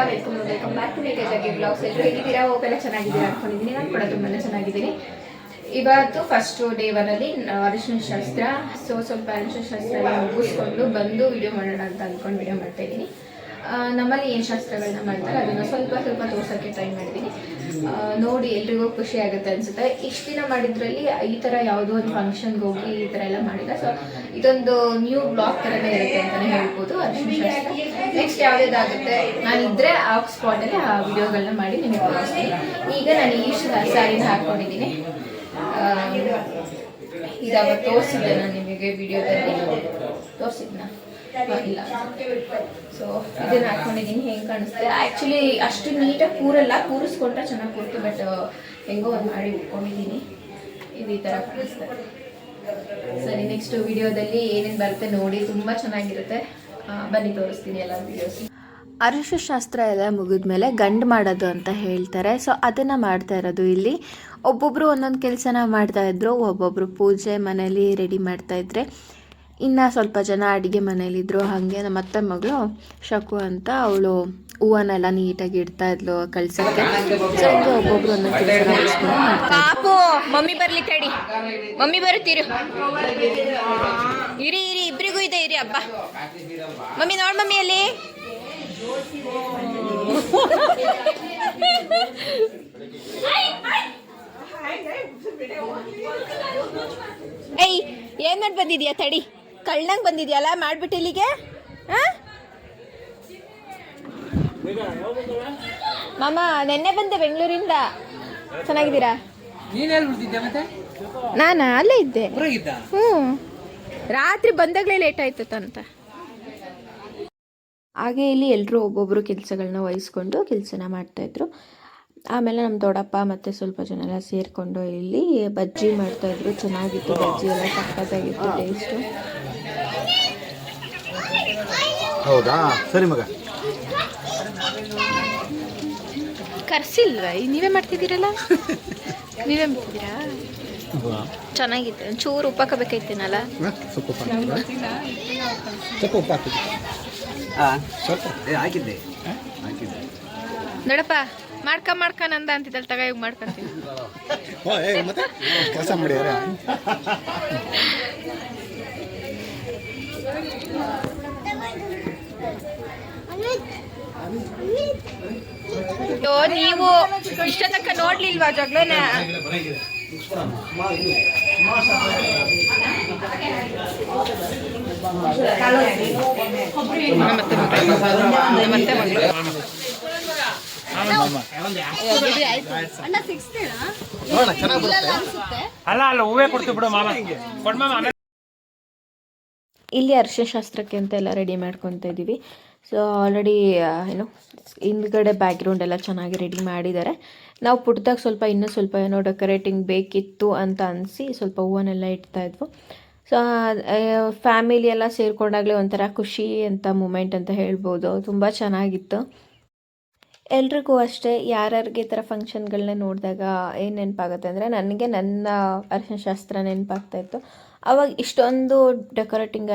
Welcome back to ಮೇಕೇಜ್ ಆಗಿ blogs. ಎಲ್ಲರೂ ಹೇಗಿದ್ದೀರಾ? ಹೋಗೆಲ್ಲ ಚೆನ್ನಾಗಿದ್ದೀರಾ ಅನ್ಕೊಂಡಿದ್ದೀನಿ. ನಾನು ಕೂಡ ತುಂಬಾ ಚೆನ್ನಾಗಿದ್ದೀನಿ. ಇವತ್ತು ಫಸ್ಟ್ ಡೇ 1 ಅಲ್ಲಿ ಅರಿಶಿನ ಶಾಸ್ತ್ರ. ಸ್ವಲ್ಪ ಅರಿಶಿನ ಶಾಸ್ತ್ರ ಎಲ್ಲ ಮುಗಿಸ್ಕೊಂಡು ಬಂದು ವಿಡಿಯೋ ಮಾಡೋಣ ಅಂತ ಅಂದ್ಕೊಂಡು ವಿಡಿಯೋ ಮಾಡ್ತಾ ಇದ್ದೀನಿ. ನಮ್ಮಲ್ಲಿ ಏನು ಶಾಸ್ತ್ರಗಳನ್ನ ಮಾಡ್ತಾರೆ ಅದನ್ನು ಸ್ವಲ್ಪ ತೋರ್ಸೋಕ್ಕೆ ಟ್ರೈ ಮಾಡಿದ್ದೀನಿ. ನೋಡಿ ಎಲ್ರಿಗೂ ಖುಷಿ ಆಗುತ್ತೆ ಅನಿಸುತ್ತೆ. ಇಷ್ಟು ದಿನ ಮಾಡಿದ್ರಲ್ಲಿ ಈ ಥರ ಯಾವುದೋ ಒಂದು ಫಂಕ್ಷನ್ಗೆ ಹೋಗಿ ಈ ಥರ ಎಲ್ಲ ಮಾಡಿಲ್ಲ. ಸೊ ಇದೊಂದು ನ್ಯೂ ಬ್ಲಾಗ್ ಥರನೇ ಇರುತ್ತೆ ಅಂತಲೇ ಹೇಳ್ಬೋದು. ಅರಿಶಿನ ಶಾಸ್ತ್ರ ನೆಕ್ಸ್ಟ್ ಯಾವುದಾಗುತ್ತೆ ನಾನಿದ್ದರೆ ಆ ಸ್ಪಾಟಲ್ಲಿ ಆ ವಿಡಿಯೋಗಳನ್ನ ಮಾಡಿ ನಿಮಗೆ ತೋರಿಸ್ತೀನಿ. ಈಗ ನಾನು ಈ ಸ್ಯಾರಿನ ಹಾಕ್ಕೊಂಡಿದ್ದೀನಿ. ಇದಾಗ ತೋರಿಸಿದ್ದೆ ನಾನು ನಿಮಗೆ ವಿಡಿಯೋದಲ್ಲಿ ತೋರಿಸಿದ್ನ ಇಲ್ಲ. ಸೊ ಇದನ್ನು ಹಾಕ್ಕೊಂಡಿದ್ದೀನಿ. ಹೆಂಗೆ ಕಾಣಿಸುತ್ತೆ ಆ್ಯಕ್ಚುಲಿ ಅಷ್ಟು ನೀಟಾಗಿ ಕೂರಿಸ್ಕೊಂಡ್ರೆ ಚೆನ್ನಾಗಿ ಕೂರ್ತು. ಬಟ್ ಹೆಂಗೋ ಒಂದು ಮಾಡಿ ಇಟ್ಕೊಂಡಿದ್ದೀನಿ. ಇದು ಈ ಥರ ಕಾಣಿಸುತ್ತೆ. ಸರಿ, ನೆಕ್ಸ್ಟ್ ವಿಡಿಯೋದಲ್ಲಿ ಏನೇನು ಬರುತ್ತೆ ನೋಡಿ. ತುಂಬ ಚೆನ್ನಾಗಿರುತ್ತೆ. ಬನ್ನಿ ತೋರಿಸ್ತೀನಿ ಎಲ್ಲ ವಿಡಿಯೋಸ್. ಅರಿಶಿನ ಶಾಸ್ತ್ರ ಎಲ್ಲ ಮುಗಿದ್ಮೇಲೆ ಗಂಡು ಮಾಡೋದು ಅಂತ ಹೇಳ್ತಾರೆ. ಸೊ ಅದನ್ನು ಮಾಡ್ತಾ ಇರೋದು ಇಲ್ಲಿ. ಒಬ್ಬೊಬ್ಬರು ಒಂದೊಂದು ಕೆಲಸನ ಮಾಡ್ತಾಯಿದ್ರು. ಒಬ್ಬೊಬ್ಬರು ಪೂಜೆ ಮನೇಲಿ ರೆಡಿ ಮಾಡ್ತಾಯಿದ್ರೆ, ಇನ್ನು ಸ್ವಲ್ಪ ಜನ ಅಡುಗೆ ಮನೇಲಿದ್ದರು. ಹಾಗೆ ನಮ್ಮ ಅತ್ತೆ ಮಗಳು ಶಕು ಅಂತ ಅವಳು ಹೂವನ್ನೆಲ್ಲ ನೀಟಾಗಿ ಇಡ್ತಾ ಇದ್ಲು ಕಳ್ಸೋಕ್ಕೆ. ಸೊ ಹಿಂಗೆ ಒಬ್ಬೊಬ್ರು ಒಂದೊಂದು ಕೆಲಸ ಮಾಡಿಸ್ಕೊಂಡು ಪಾಪು ಮಮ್ಮಿ ಬರ್ಲಿ ತಡಿ, ಮಮ್ಮಿ ಬರುತ್ತೀರಿ ಇರಿ ಇಬ್ಬರಿಗೂ ಇದೆ ಇರಿ ಹಬ್ಬ. ಮಮ್ಮಿ ನೋಡ್ ಮಮ್ಮಿ ಅಲ್ಲಿ ಏಯ್ ಏನ್ ಮಾಡಿ ಬಂದಿದ್ಯಾ? ತಡಿ, ಕಳ್ಳಂಗ್ ಬಂದಿದ್ಯಲ್ಲ ಮಾಡ್ಬಿಟ್ಟು ಇಲ್ಲಿಗೆ. ಮಾಮ ನೆನ್ನೆ ಬಂದೆ ಬೆಂಗಳೂರಿಂದ. ಚೆನ್ನಾಗಿದ್ದೀರಾ? ನಾನಾ ಅಲ್ಲೇ ಇದ್ದೆ. ರಾತ್ರಿ ಬಂದಾಗಲೇ ಲೇಟ್ ಆಯ್ತು ಅಂತ. ಹಾಗೆ ಇಲ್ಲಿ ಎಲ್ಲರೂ ಒಬ್ಬೊಬ್ಬರು ಕೆಲಸಗಳನ್ನ ವಹಿಸ್ಕೊಂಡು ಕೆಲಸನ ಮಾಡ್ತಾಯಿದ್ರು. ಆಮೇಲೆ ನಮ್ಮ ದೊಡ್ಡಪ್ಪ ಮತ್ತು ಸ್ವಲ್ಪ ಜನ ಎಲ್ಲ ಸೇರಿಕೊಂಡು ಇಲ್ಲಿ ಬಜ್ಜಿ ಮಾಡ್ತಾಯಿದ್ರು. ಚೆನ್ನಾಗಿತ್ತು ಬಜ್ಜಿ ಎಲ್ಲ, ಸಕ್ಕತ್ತಾಗಿತ್ತು ಟೇಸ್ಟು. ಹೌದಾ? ಸರಿ ಮಗ, ಕರ್ಸಿಲ್ವಾ? ನೀವೇ ಮಾಡ್ತಿದ್ದೀರಲ್ಲ? ನೀವೇ ಮಾಡ್ತಿದ್ದೀರಾ? ಚೆನ್ನಾಗಿತ್ತು. ಒಂಚೂರು ಉಪ್ಪ ಹಾಕಬೇಕೈತೇನಲ್ಲ? ನೋಡಪ್ಪ ಮಾಡ್ಕ ನಂದ ಅಂತಿದ್ದಲ್ಲ, ತಗ ಈಗ ಮಾಡ್ಕೊಂತೀನಿ. ಕೆಲಸ ಮಾಡಿದಾರೆ. ನೀವು ಇಷ್ಟ ತನಕ ನೋಡ್ಲಿಲ್ವಾ ಜಗಳನ? ಇಲ್ಲಿ ಅರಿಶಿನ ಶಾಸ್ತ್ರಕ್ಕೆ ಅಂತ ಎಲ್ಲ ರೆಡಿ ಮಾಡ್ಕೊತಾ ಇದ್ದೀವಿ. ಸೊ ಆಲ್ರೆಡಿ ಹಿಂದ್ಗಡೆ ಬ್ಯಾಕ್ಗ್ರೌಂಡ್ ಎಲ್ಲ ಚೆನ್ನಾಗಿ ರೆಡಿ ಮಾಡಿದ್ದಾರೆ. ನಾವು ಪುಟ್ಟದಾಗ ಇನ್ನೂ ಸ್ವಲ್ಪ ಏನೋ ಡೆಕೋರೇಟಿಂಗ್ ಬೇಕಿತ್ತು ಅಂತ ಅನಿಸಿ ಸ್ವಲ್ಪ ಹೂವನ್ನೆಲ್ಲ ಇಡ್ತಾ ಇದ್ವು. ಸೊ ಫ್ಯಾಮಿಲಿ ಎಲ್ಲ ಸೇರಿಕೊಂಡಾಗಲೇ ಒಂಥರ ಖುಷಿ ಅಂತ ಮೂಮೆಂಟ್ ಅಂತ ಹೇಳ್ಬೋದು. ತುಂಬ ಚೆನ್ನಾಗಿತ್ತು. ಎಲ್ರಿಗೂ ಅಷ್ಟೇ, ಯಾರ್ಯಾರಿಗೆ ಈ ಥರ ಫಂಕ್ಷನ್ಗಳನ್ನ ನೋಡಿದಾಗ ಏನು ನೆನಪಾಗುತ್ತೆ ಅಂದರೆ, ನನಗೆ ನನ್ನ ಅರಿಶಿನ ಶಾಸ್ತ್ರ ನೆನಪಾಗ್ತಾಯಿತ್ತು. ಆವಾಗ ಇಷ್ಟೊಂದು ಡೆಕೋರೇಟಿಂಗ್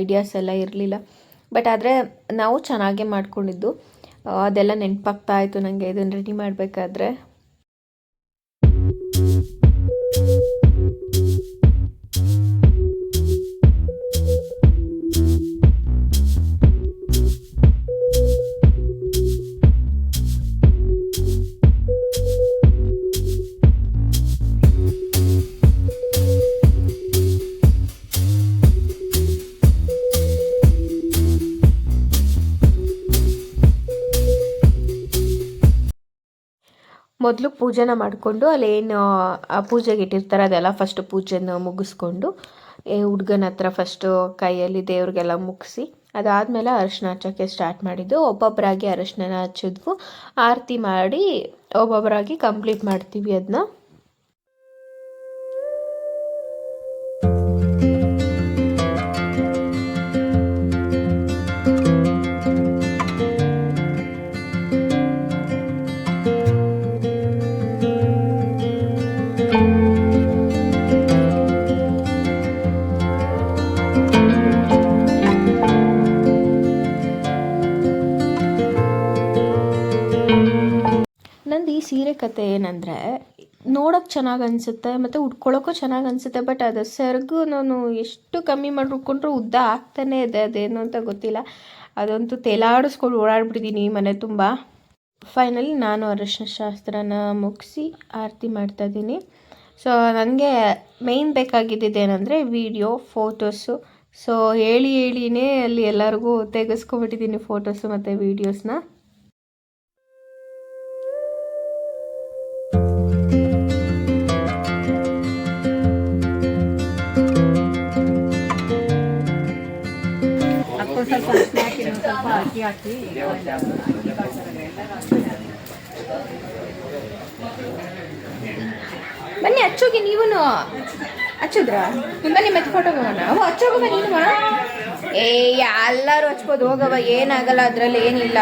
ಐಡಿಯಾಸ್ ಎಲ್ಲ ಇರಲಿಲ್ಲ. ಬಟ್ ಆದರೆ ನಾವು ಚೆನ್ನಾಗೇ ಮಾಡ್ಕೊಂಡಿದ್ದು. ಅದೆಲ್ಲ ನೆನಪಾಗ್ತಾ ಇತ್ತು ನನಗೆ ಇದನ್ನು ರೆಡಿ ಮಾಡಬೇಕಾದ್ರೆ. ಮೊದಲು ಪೂಜೆನ ಮಾಡಿಕೊಂಡು ಅಲ್ಲೇನು ಪೂಜೆಗೆ ಇಟ್ಟಿರ್ತಾರೆ ಅದೆಲ್ಲ ಫಸ್ಟ್ ಪೂಜೆನ ಮುಗಿಸ್ಕೊಂಡು ಹುಡುಗನ ಹತ್ರ ಫಸ್ಟು ಕೈಯಲ್ಲಿ ದೇವ್ರಿಗೆಲ್ಲ ಮುಗಿಸಿ ಅದಾದಮೇಲೆ ಅರಿಶಿನ ಹಚ್ಚೋಕ್ಕೆ ಸ್ಟಾರ್ಟ್ ಮಾಡಿದ್ದು. ಒಬ್ಬೊಬ್ಬರಾಗಿ ಅರಿಶಿನ ಹಚ್ಚಿದ್ವು, ಆರತಿ ಮಾಡಿ ಒಬ್ಬೊಬ್ಬರಾಗಿ ಕಂಪ್ಲೀಟ್ ಮಾಡ್ತೀವಿ ಅದನ್ನ. ಸೀರೆ ಕತೆ ಏನಂದರೆ ನೋಡೋಕ್ಕೆ ಚೆನ್ನಾಗಿ ಅನಿಸುತ್ತೆ ಮತ್ತು ಉಟ್ಕೊಳ್ಳೋಕ್ಕೂ ಚೆನ್ನಾಗಿ ಅನಿಸುತ್ತೆ. ಬಟ್ ಅದು ಸೆರಗು ನಾನು ಎಷ್ಟು ಕಮ್ಮಿ ಮಾಡಿ ಉಟ್ಕೊಂಡ್ರೂ ಉದ್ದ ಆಗ್ತಾನೇ ಇದೆ, ಅದೇನು ಅಂತ ಗೊತ್ತಿಲ್ಲ. ಅದಂತೂ ತೇಲಾಡಿಸ್ಕೊಂಡು ಓಡಾಡ್ಬಿಟ್ಟಿದ್ದೀನಿ ಮನೆ ತುಂಬ. ಫೈನಲಿ ನಾನು ಅರಿಶಿನ ಶಾಸ್ತ್ರನ ಮುಗಿಸಿ ಆರತಿ ಮಾಡ್ತಾಯಿದ್ದೀನಿ. ಸೊ ನನಗೆ ಮೇಯ್ನ್ ಬೇಕಾಗಿದ್ದೇನೆಂದರೆ ವಿಡಿಯೋ, ಫೋಟೋಸು. ಸೊ ಹೇಳಿನೇ ಅಲ್ಲಿ ಎಲ್ಲರಿಗೂ ತೆಗೆಸ್ಕೊಬಿಟ್ಟಿದ್ದೀನಿ ಫೋಟೋಸು ಮತ್ತು ವೀಡಿಯೋಸ್ನ. ಬನ್ನಿ ಹಚ್ಚೋಗಿ ನೀವು ಹಚ್ಚಿದ್ರಾ? ಬನ್ನಿ ಮತ್ತೆ ಫೋಟೋ ಹೋಗೋಣ. ಹಚ್ಚೋಗವ ನೀನು. ಎಲ್ಲರೂ ಹಚ್ಬೋದು, ಹೋಗವ, ಏನಾಗಲ್ಲ, ಅದರಲ್ಲಿ ಏನಿಲ್ಲ.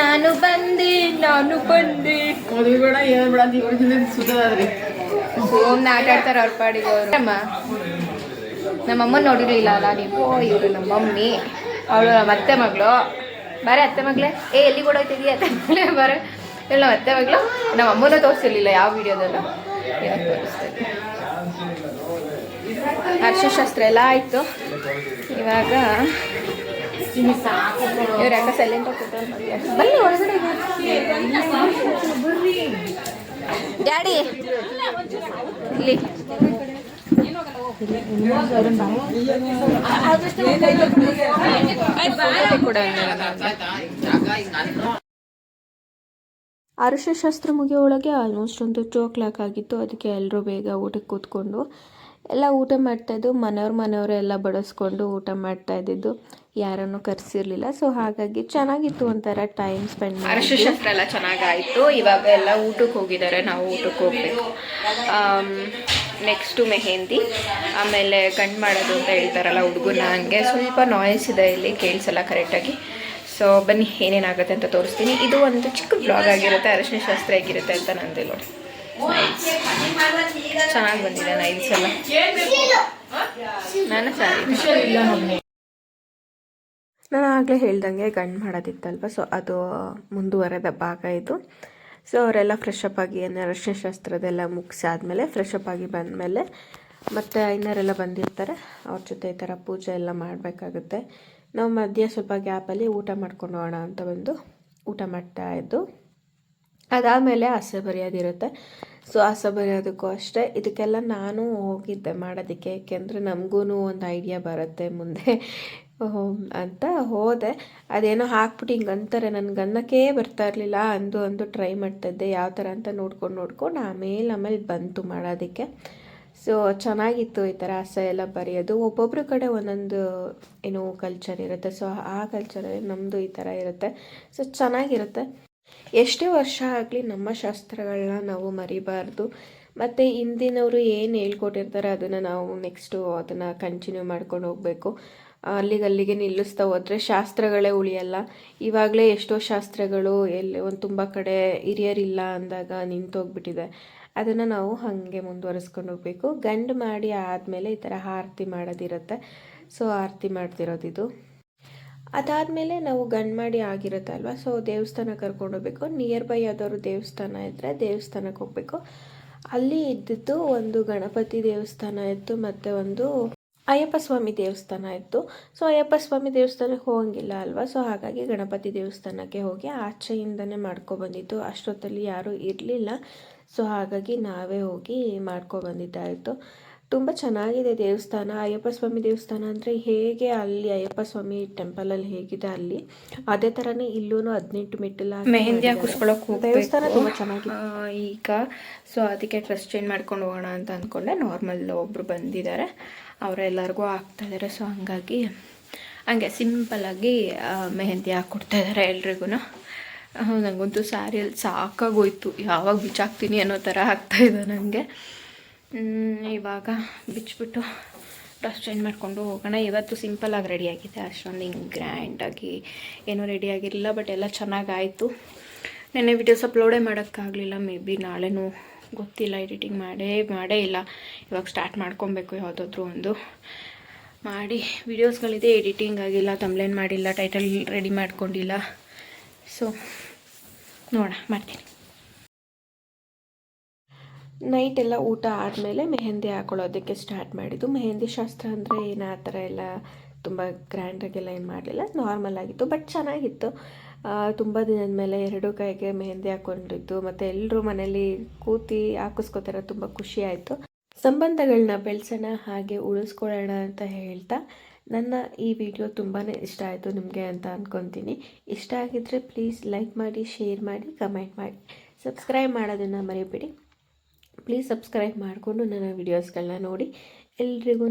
ನಾನು ಬಂದೆ ಬೇಡ ಏನು ಬೇಡ ಅಂತ ಸುಧಾದ್ರಿ ಸುಮ್ಮನೆ ಆಟ ಆಡ್ತಾರೆ ಅವ್ರ ಪಾಡಿಗೆ ಅವರು. ನಮ್ಮಮ್ಮ ನೋಡಿರ್ಲಿಲ್ಲ ಅಲ್ಲ ನೀವು? ಇವರು ನಮ್ಮ ಮಮ್ಮಿ, ಅವಳು ನಮ್ಮ ಅತ್ತೆ ಮಗಳು. ಬಾರೆ ಅತ್ತೆ ಮಗಳೇ, ಎಲ್ಲಿಗೆ ಓಡೋಯ್ತಿದೀಯ ಅತ್ತೆ ಮಗಳೇ, ಬಾರೆ. ಇಲ್ಲ ನಮ್ಮ ಅತ್ತೆ ಮಗಳು. ನಮ್ಮ ಅಮ್ಮನ ತೋರಿಸಿರ್ಲಿಲ್ಲ ಯಾವ ವಿಡಿಯೋದಲ್ಲೂ, ಇವಾಗ ತೋರಿಸ್ತೀನಿ. ಅರಿಶಿನ ಶಾಸ್ತ್ರ ಎಲ್ಲ ಆಯಿತು. ಇವಾಗ ಇವ್ರು ಯಾಕೆ ಸೈಲೆಂಟ್ ಆಗಿ ಬನ್ನಿ ಒಳಗಡೆ. ಡ್ಯಾಡಿ ಇಲ್ಲಿ ಅರಿಶಿನ ಶಾಸ್ತ್ರ ಮುಗಿಯೊಳಗೆ ಆಲ್ಮೋಸ್ಟ್ ಒಂದು 2 o'clock ಆಗಿತ್ತು. ಅದಕ್ಕೆ ಎಲ್ಲರೂ ಬೇಗ ಊಟಕ್ಕೆ ಕೂತ್ಕೊಂಡು ಎಲ್ಲ ಊಟ ಮಾಡ್ತಾಯಿದ್ದು. ಮನೆಯವರೆಲ್ಲ ಬಡಿಸ್ಕೊಂಡು ಊಟ ಮಾಡ್ತಾ ಇದ್ದಿದ್ದು, ಯಾರನ್ನು ಕರೆಸಿರ್ಲಿಲ್ಲ. ಸೊ ಹಾಗಾಗಿ ಚೆನ್ನಾಗಿತ್ತು, ಒಂಥರ ಟೈಮ್ ಸ್ಪೆಂಡ್ ಮಾಡಿ. ಅರಿಶಿನ ಶಾಸ್ತ್ರ ಎಲ್ಲ ಚೆನ್ನಾಗಾಯಿತು. ಇವಾಗ ಎಲ್ಲ ಊಟಕ್ಕೆ ಹೋಗಿದ್ದಾರೆ, ನಾವು ಊಟಕ್ಕೆ ಹೋಗ್ಬೇಕು. ನೆಕ್ಸ್ಟು ಮೆಹಂದಿ, ಆಮೇಲೆ ಗಂಡು ಮಾಡೋದು ಅಂತ ಹೇಳ್ತಾರಲ್ಲ ಹುಡುಗನ, ಹಂಗೆ ಸ್ವಲ್ಪ ನಾಯ್ಸ್ ಇದೆ ಇಲ್ಲಿ, ಕೇಳಿಸಲ್ಲ ಕರೆಕ್ಟಾಗಿ. ಸೊ ಬನ್ನಿ ಏನೇನಾಗುತ್ತೆ ಅಂತ ತೋರಿಸ್ತೀನಿ. ಇದು ಒಂದು ಚಿಕ್ಕ ಬ್ಲಾಗ್ ಆಗಿರುತ್ತೆ, ಅರಿಶಿನ ಶಾಸ್ತ್ರ ಹೇಗಿರುತ್ತೆ ಅಂತ ನಂದು ನೋಡಿ. ನೈಲ್ಸ್ ಚೆನ್ನಾಗಿ ಬಂದಿದೆ, ನೈಲ್ಸ್ ಎಲ್ಲ ನಾನು ಸಾರಿ. ನಾನು ಆಗಲೇ ಹೇಳ್ದಂಗೆ ಗಂಡು ಮಾಡೋದಿತ್ತಲ್ವ, ಸೊ ಅದು ಮುಂದುವರೆದ ಭಾಗ ಇದು. ಸೊ ಅವರೆಲ್ಲ ಫ್ರೆಶ್ ಅಪ್ ಆಗಿ ಅರಿಶಿನ ಶಾಸ್ತ್ರದೆಲ್ಲ ಮುಗಿಸಾದ್ಮೇಲೆ ಫ್ರೆಶ್ ಅಪ್ ಆಗಿ ಬಂದಮೇಲೆ ಮತ್ತು ಐನರೆಲ್ಲ ಬಂದಿರ್ತಾರೆ, ಅವ್ರ ಜೊತೆ ಈ ಥರ ಪೂಜೆ ಎಲ್ಲ ಮಾಡಬೇಕಾಗುತ್ತೆ. ನಾವು ಮಧ್ಯೆ ಸ್ವಲ್ಪ ಗ್ಯಾಪಲ್ಲಿ ಊಟ ಮಾಡ್ಕೊಂಡು ಹೋಗೋಣ ಅಂತ ಬಂದು ಊಟ ಮಾಡ್ತಾಯಿದ್ದು. ಅದಾದಮೇಲೆ ಹಸೆ ಬರೆಯೋದಿರುತ್ತೆ. ಸೊ ಹಸೆ ಬರೆಯೋದಕ್ಕೂ ಅಷ್ಟೇ, ಇದಕ್ಕೆಲ್ಲ ನಾನು ಹೋಗಿದ್ದೆ ಮಾಡೋದಕ್ಕೆ, ಏಕೆಂದರೆ ನಮಗೂ ಒಂದು ಐಡಿಯಾ ಬರುತ್ತೆ ಮುಂದೆ ಅಂತ ಹೋದೆ. ಅದೇನೋ ಹಾಕ್ಬಿಟ್ಟು ಹಿಂಗೆ ಅಂತಾರೆ, ನನಗೆ ಅನ್ನೋಕ್ಕೇ ಬರ್ತಾ ಇರಲಿಲ್ಲ. ಅಂದು ಟ್ರೈ ಮಾಡ್ತಾಯಿದ್ದೆ ಯಾವ ಥರ ಅಂತ ನೋಡ್ಕೊಂಡು ಆಮೇಲೆ ಬಂತು ಮಾಡೋದಕ್ಕೆ. ಸೊ ಚೆನ್ನಾಗಿತ್ತು ಈ ಥರ ಹಸೆ ಎಲ್ಲ ಬರೆಯೋದು. ಒಬ್ಬೊಬ್ಬರ ಕಡೆ ಒಂದೊಂದು ಏನೋ ಕಲ್ಚರ್ ಇರುತ್ತೆ. ಸೊ ಆ ಕಲ್ಚರಲ್ಲಿ ನಮ್ಮದು ಈ ಥರ ಇರುತ್ತೆ. ಸೊ ಚೆನ್ನಾಗಿರುತ್ತೆ. ಎಷ್ಟೇ ವರ್ಷ ಆಗಲಿ ನಮ್ಮ ಶಾಸ್ತ್ರಗಳನ್ನ ನಾವು ಮರಿಬಾರ್ದು. ಮತ್ತು ಹಿಂದಿನವರು ಏನು ಹೇಳ್ಕೊಟ್ಟಿರ್ತಾರೆ ಅದನ್ನು ನಾವು ನೆಕ್ಸ್ಟು ಅದನ್ನು ಕಂಟಿನ್ಯೂ ಮಾಡ್ಕೊಂಡು ಹೋಗಬೇಕು. ಅಲ್ಲಿಗೆ ನಿಲ್ಲಿಸ್ತಾ ಹೋದರೆ ಶಾಸ್ತ್ರಗಳೇ ಉಳಿಯಲ್ಲ. ಇವಾಗಲೇ ಎಷ್ಟೋ ಶಾಸ್ತ್ರಗಳು ಒಂದು ತುಂಬ ಕಡೆ ಹಿರಿಯರಿಲ್ಲ ಅಂದಾಗ ನಿಂತೋಗ್ಬಿಟ್ಟಿದೆ. ಅದನ್ನು ನಾವು ಹಾಗೆ ಮುಂದುವರಿಸ್ಕೊಂಡು ಹೋಗಬೇಕು. ಗಂಡು ಮಾಡಿ ಆದಮೇಲೆ ಈ ಥರ ಆರತಿ ಮಾಡೋದಿರುತ್ತೆ. ಸೊ ಆರತಿ ಮಾಡ್ತಿರೋದಿದು. ಅದಾದಮೇಲೆ ನಾವು ಗಂಡು ಮಾಡಿ ಆಗಿರುತ್ತೆ ಅಲ್ವ, ಸೊ ದೇವಸ್ಥಾನ ಕರ್ಕೊಂಡು ಹೋಗ್ಬೇಕು. ನಿಯರ್ ಬೈ ಯಾವ್ದಾದ್ರು ದೇವಸ್ಥಾನ ಇದ್ದರೆ ದೇವಸ್ಥಾನಕ್ಕೆ ಹೋಗಬೇಕು. ಅಲ್ಲಿ ಇದ್ದಿದ್ದು ಒಂದು ಗಣಪತಿ ದೇವಸ್ಥಾನ ಇತ್ತು ಮತ್ತು ಒಂದು ಅಯ್ಯಪ್ಪ ಸ್ವಾಮಿ ದೇವಸ್ಥಾನ ಇತ್ತು. ಸೊ ಅಯ್ಯಪ್ಪ ಸ್ವಾಮಿ ದೇವಸ್ಥಾನಕ್ಕೆ ಹೋಗಂಗಿಲ್ಲ ಅಲ್ವಾ, ಸೊ ಹಾಗಾಗಿ ಗಣಪತಿ ದೇವಸ್ಥಾನಕ್ಕೆ ಹೋಗಿ ಆಚೆಯಿಂದನೇ ಮಾಡ್ಕೊಬಂದಿದ್ದು. ಅಷ್ಟೊತ್ತಲ್ಲಿ ಯಾರೂ ಇರಲಿಲ್ಲ. ಸೊ ಹಾಗಾಗಿ ನಾವೇ ಹೋಗಿ ಮಾಡ್ಕೊಬಂದಿದ್ದಾಯಿತು. ತುಂಬ ಚೆನ್ನಾಗಿದೆ ದೇವಸ್ಥಾನ. ಅಯ್ಯಪ್ಪ ಸ್ವಾಮಿ ದೇವಸ್ಥಾನ ಅಂದರೆ ಹೇಗೆ ಅಲ್ಲಿ ಅಯ್ಯಪ್ಪ ಸ್ವಾಮಿ ಟೆಂಪಲಲ್ಲಿ ಹೇಗಿದೆ ಅಲ್ಲಿ ಅದೇ ಥರನೇ ಇಲ್ಲೂ 18 ಮೆಟ್ಟಿಲು ಮೆಹಂದಿ ಹಾಕಿಸ್ಕೊಳ್ಳೋಕೆ ದೇವಸ್ಥಾನ ತುಂಬ ಚೆನ್ನಾಗಿದೆ ಈಗ. ಸೊ ಅದಕ್ಕೆ ಡ್ರೆಸ್ ಚೇಂಜ್ ಮಾಡ್ಕೊಂಡು ಹೋಗೋಣ ಅಂತ ಅಂದ್ಕೊಂಡೆ. ನಾರ್ಮಲ್ ಒಬ್ಬರು ಬಂದಿದ್ದಾರೆ, ಅವರೆಲ್ಲರಿಗೂ ಹಾಕ್ತಾಯಿದ್ದಾರೆ. ಸೊ ಹಂಗಾಗಿ ಹಂಗೆ ಸಿಂಪಲ್ಲಾಗಿ ಮೆಹಂದಿ ಹಾಕ್ಕೊಡ್ತಾಯಿದ್ದಾರೆ ಎಲ್ರಿಗೂ. ನನಗಂತೂ ಸ್ಯಾರಿಯಲ್ಲಿ ಸಾಕಾಗೋಯ್ತು, ಯಾವಾಗ ಬಿಚ್ಚಾಕ್ತೀನಿ ಅನ್ನೋ ಥರ ಆಗ್ತಾಯಿದೆ ನನಗೆ. ಇವಾಗ ಬಿಚ್ಚಿಬಿಟ್ಟು ಡ್ರೆಸ್ ಚೇಂಜ್ ಮಾಡಿಕೊಂಡು ಹೋಗೋಣ. ಇವತ್ತು ಸಿಂಪಲ್ಲಾಗಿ ರೆಡಿಯಾಗಿದೆ, ಅಷ್ಟೊಂದು ಹಿಂಗೆ ಗ್ರ್ಯಾಂಡಾಗಿ ಏನೂ ರೆಡಿಯಾಗಿರಲಿಲ್ಲ. ಬಟ್ ಎಲ್ಲ ಚೆನ್ನಾಗಾಯಿತು. ನೆನ್ನೆ ವೀಡಿಯೋಸ್ ಅಪ್ಲೋಡೇ ಮಾಡೋಕ್ಕಾಗಲಿಲ್ಲ. ಮೇ ಬಿ ನಾಳೆನೂ ಗೊತ್ತಿಲ್ಲ, ಎಡಿಟಿಂಗ್ ಮಾಡೇ ಇಲ್ಲ. ಇವಾಗ ಸ್ಟಾರ್ಟ್ ಮಾಡ್ಕೊಬೇಕು ಯಾವುದಾದ್ರೂ ಒಂದು. ಮಾಡಿ ವೀಡಿಯೋಸ್ಗಳಿದೆ, ಎಡಿಟಿಂಗ್ ಆಗಿಲ್ಲ, ತಮ್ಲೇನ್ ಮಾಡಿಲ್ಲ, ಟೈಟಲ್ ರೆಡಿ ಮಾಡ್ಕೊಂಡಿಲ್ಲ. ಸೊ ನೋಡೋಣ, ಮಾಡ್ತೀನಿ. ನೈಟ್ ಎಲ್ಲ ಊಟ ಆದಮೇಲೆ ಮೆಹಂದಿ ಹಾಕೊಳ್ಳೋದಕ್ಕೆ ಸ್ಟಾರ್ಟ್ ಮಾಡಿದ್ದು. ಮೆಹಂದಿ ಶಾಸ್ತ್ರ ಅಂದರೆ ಏನು ಆ ಥರ ಎಲ್ಲ ತುಂಬ ಗ್ರ್ಯಾಂಡಾಗೆಲ್ಲ ಏನು ಮಾಡಲಿಲ್ಲ, ನಾರ್ಮಲ್ ಆಗಿತ್ತು, ಬಟ್ ಚೆನ್ನಾಗಿತ್ತು. ತುಂಬ ದಿನದ ಮೇಲೆ 2 ಕೈಗೆ ಮೆಹಂದಿ ಹಾಕ್ಕೊಂಡಿದ್ದು, ಮತ್ತು ಎಲ್ಲರೂ ಮನೇಲಿ ಕೂತಿ ಹಾಕಿಸ್ಕೋತಾರೆ, ತುಂಬ ಖುಷಿ ಆಯಿತು. ಸಂಬಂಧಗಳನ್ನ ಬೆಳೆಸೋಣ, ಹಾಗೆ ಉಳಿಸ್ಕೊಳ್ಳೋಣ ಅಂತ ಹೇಳ್ತಾ ನನ್ನ ಈ ವಿಡಿಯೋ ತುಂಬಾ ಇಷ್ಟ ಆಯಿತು ನಿಮಗೆ ಅಂತ ಅಂದ್ಕೊತೀನಿ. ಇಷ್ಟ ಆಗಿದ್ದರೆ ಪ್ಲೀಸ್ ಲೈಕ್ ಮಾಡಿ, ಶೇರ್ ಮಾಡಿ, ಕಮೆಂಟ್ ಮಾಡಿ, ಸಬ್ಸ್ಕ್ರೈಬ್ ಮಾಡೋದನ್ನು ಮರಿಬೇಡಿ. ಪ್ಲೀಸ್ ಸಬ್ಸ್ಕ್ರೈಬ್ ಮಾಡಿಕೊಂಡು ನನ್ನ ವೀಡಿಯೋಸ್ಗಳನ್ನ ನೋಡಿ. ಎಲ್ರಿಗೂ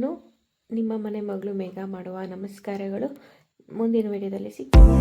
ನಿಮ್ಮ ಮನೆ ಮಗಳು ಮೇಘ ಮಾಡುವ ನಮಸ್ಕಾರಗಳು. ಮುಂದಿನ ವಿಡಿಯೋದಲ್ಲಿ ಸಿಗ್ತೀನಿ.